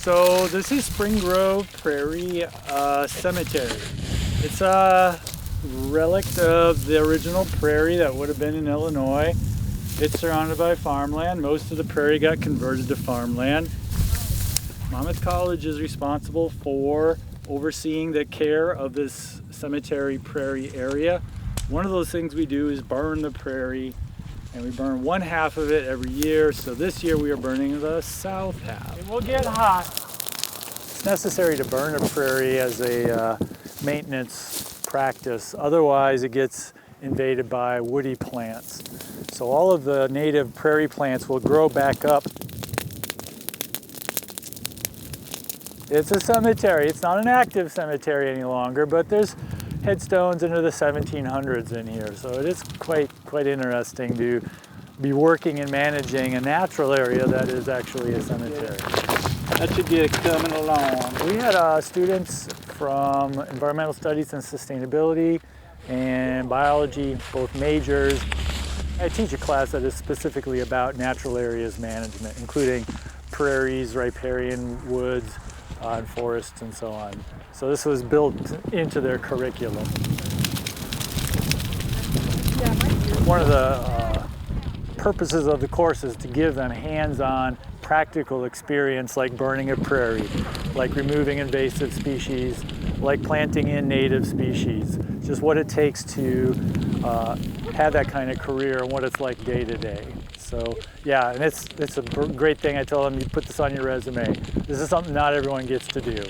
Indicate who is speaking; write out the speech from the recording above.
Speaker 1: So this is Spring Grove Prairie Cemetery. It's a relic of the original prairie that would have been in Illinois. It's surrounded by farmland. Most of the prairie got converted to farmland. Monmouth College is responsible for overseeing the care of this cemetery prairie area. One of those things we do is burn the prairie, and we burn one half of it every year. So this year we are burning the south half. It will get hot. It's necessary to burn a prairie as a maintenance practice. Otherwise it gets invaded by woody plants. So all of the native prairie plants will grow back up. It's a cemetery. It's not an active cemetery any longer, but there's headstones into the 1700s in here. So it is quite interesting to be working and managing a natural area that is actually a cemetery.
Speaker 2: That should be coming along.
Speaker 1: We had students from environmental studies and sustainability and biology, both majors. I teach a class that is specifically about natural areas management, including prairies, riparian woods, and forests and so on. So this was built into their curriculum. One of the purposes of the course is to give them hands-on practical experience, like burning a prairie, like removing invasive species, like planting in native species, just what it takes to have that kind of career and what it's like day to day. So yeah, and it's a great thing. I tell them, you put this on your resume. This is something not everyone gets to do.